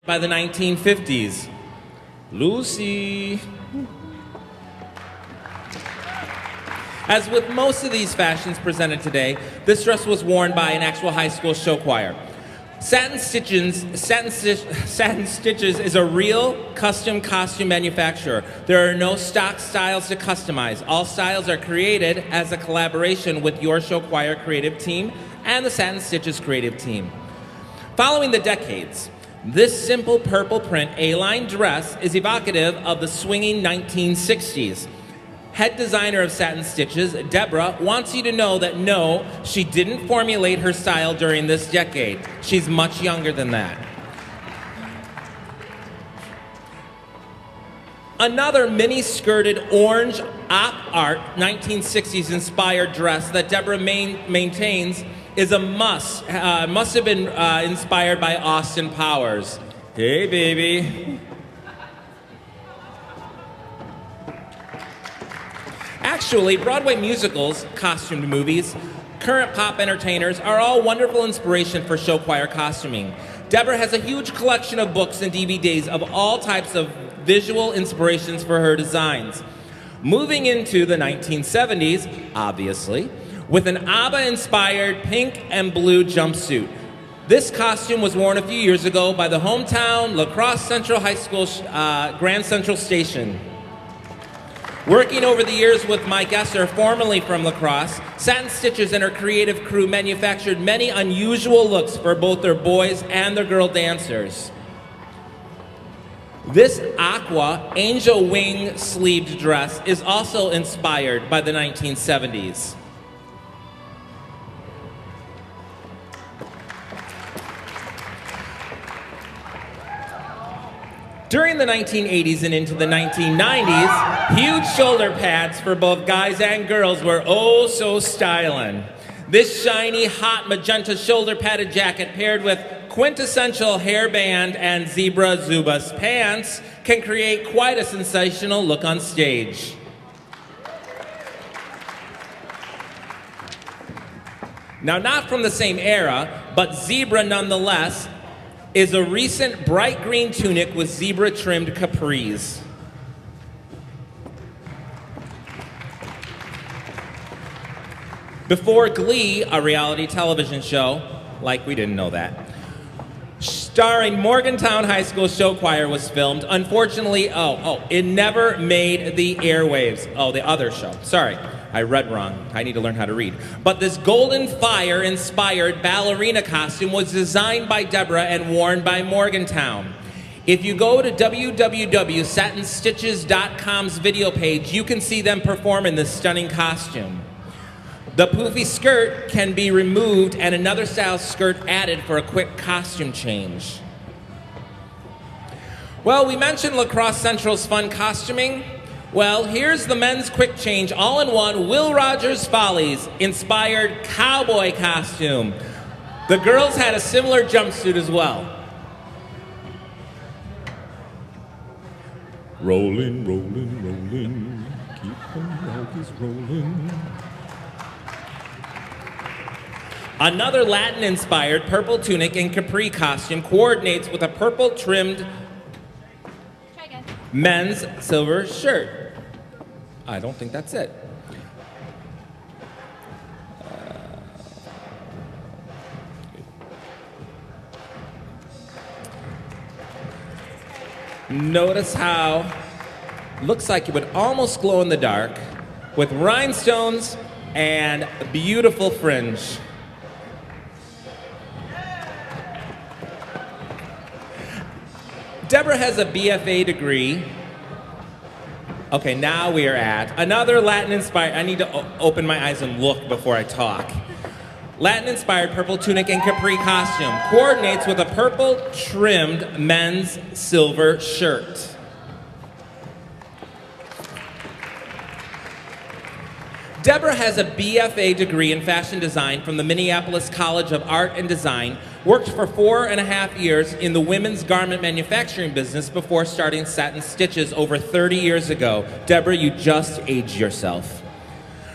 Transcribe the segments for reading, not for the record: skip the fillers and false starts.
by the 1950s. Lucy. As with most of these fashions presented today, this dress was worn by an actual high school show choir. Satin Stitches is a real custom costume manufacturer. There are no stock styles to customize. All styles are created as a collaboration with your show choir creative team and the Satin Stitches creative team. Following the decades, this simple purple print A-line dress is evocative of the swinging 1960s. Head designer of Satin Stitches, Deborah, wants you to know that no, she didn't formulate her style during this decade. She's much younger than that. Another mini-skirted orange op art 1960s inspired dress that Deborah maintains is a must. Must have been inspired by Austin Powers. Hey, baby. Actually, Broadway musicals, costumed movies, current pop entertainers are all wonderful inspiration for show choir costuming. Deborah has a huge collection of books and DVDs of all types of visual inspirations for her designs. Moving into the 1970s, obviously, with an ABBA-inspired pink and blue jumpsuit. This costume was worn a few years ago by the hometown La Crosse Central High School Grand Central Station. Working over the years with Mike Esser, formerly from La Crosse, Satin Stitches and her creative crew manufactured many unusual looks for both their boys and their girl dancers. This aqua angel wing sleeved dress is also inspired by the 1970s. During the 1980s and into the 1990s, huge shoulder pads for both guys and girls were oh so styling. This shiny, hot magenta shoulder padded jacket paired with quintessential hairband and zebra Zubas pants can create quite a sensational look on stage. Now, not from the same era, but zebra nonetheless, is a recent bright green tunic with zebra-trimmed capris. Before Glee, a reality television show, like we didn't know that, starring Morgantown High School show choir was filmed. Unfortunately, it never made the airwaves. Oh, the other show, sorry. I read wrong. I need to learn how to read. But this Golden Fire-inspired ballerina costume was designed by Deborah and worn by Morgantown. If you go to www.satinstitches.com's video page, you can see them perform in this stunning costume. The poofy skirt can be removed and another style skirt added for a quick costume change. Well, we mentioned La Crosse Central's fun costuming. Well, here's the men's quick change, all-in-one Will Rogers Follies inspired cowboy costume. The girls had a similar jumpsuit as well. Rolling, rolling, rolling, keep them always rolling. Another Latin-inspired purple tunic and capri costume coordinates with a purple-trimmed men's silver shirt. I don't think that's it. Notice how looks like it would almost glow in the dark with rhinestones and beautiful fringe. Deborah has a BFA degree. Okay, now we are at another Latin-inspired, I need to open my eyes and look before I talk. Latin-inspired purple tunic and capri costume coordinates with a purple-trimmed men's silver shirt. Deborah has a BFA degree in fashion design from the Minneapolis College of Art and Design, worked for 4.5 years in the women's garment manufacturing business before starting Satin Stitches over 30 years ago. Deborah, you just aged yourself.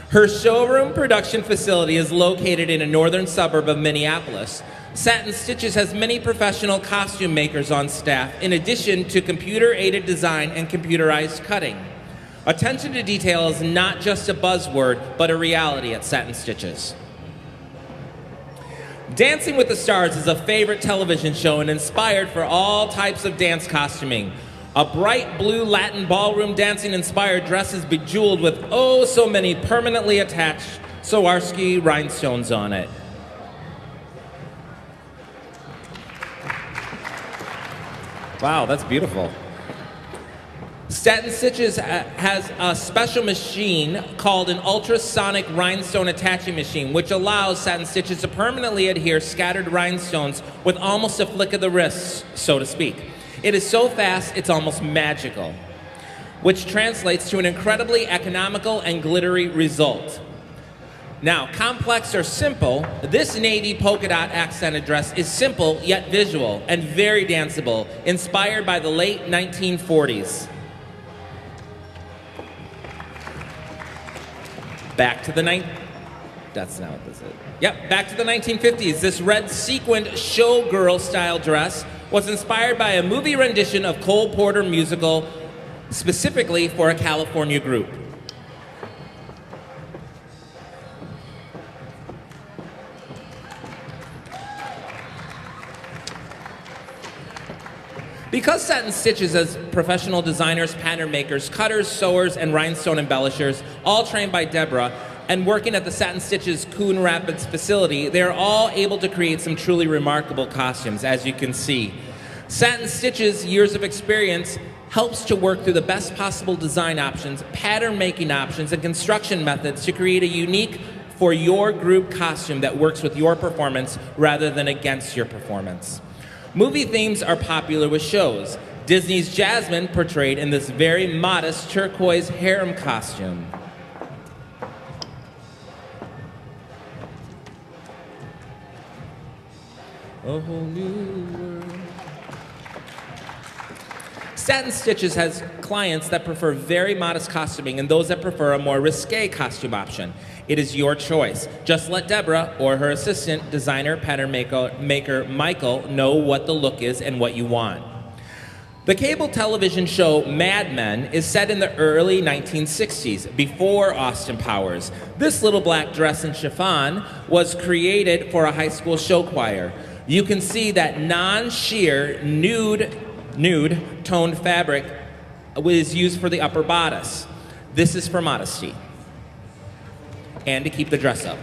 Her showroom production facility is located in a northern suburb of Minneapolis. Satin Stitches has many professional costume makers on staff, in addition to computer-aided design and computerized cutting. Attention to detail is not just a buzzword, but a reality at Satin Stitches. Dancing with the Stars is a favorite television show and inspired for all types of dance costuming. A bright blue Latin ballroom dancing-inspired dress is bejeweled with oh so many permanently attached Swarovski rhinestones on it. Wow, that's beautiful. Satin Stitches has a special machine called an ultrasonic rhinestone attaching machine, which allows Satin Stitches to permanently adhere scattered rhinestones with almost a flick of the wrist, so to speak. It is so fast, it's almost magical, which translates to an incredibly economical and glittery result. Now, complex or simple, this navy polka dot accented dress is simple yet visual and very danceable, inspired by the late 1940s. Back to the That's not what this is. Yep, back to the 1950s. This red sequined showgirl style dress was inspired by a movie rendition of Cole Porter musical, specifically for a California group. Because Satin Stitches has professional designers, pattern makers, cutters, sewers, and rhinestone embellishers, all trained by Deborah, and working at the Satin Stitches Coon Rapids facility, they are all able to create some truly remarkable costumes, as you can see. Satin Stitches' years of experience helps to work through the best possible design options, pattern making options, and construction methods to create a unique for your group costume that works with your performance rather than against your performance. Movie themes are popular with shows. Disney's Jasmine portrayed in this very modest turquoise harem costume. A whole new world. Satin Stitches has clients that prefer very modest costuming and those that prefer a more risque costume option. It is your choice. Just let Deborah or her assistant, designer, pattern maker Michael know what the look is and what you want. The cable television show Mad Men is set in the early 1960s, before Austin Powers. This little black dress and chiffon was created for a high school show choir. You can see that non-sheer, nude toned fabric was used for the upper bodice. This is for modesty and to keep the dress up.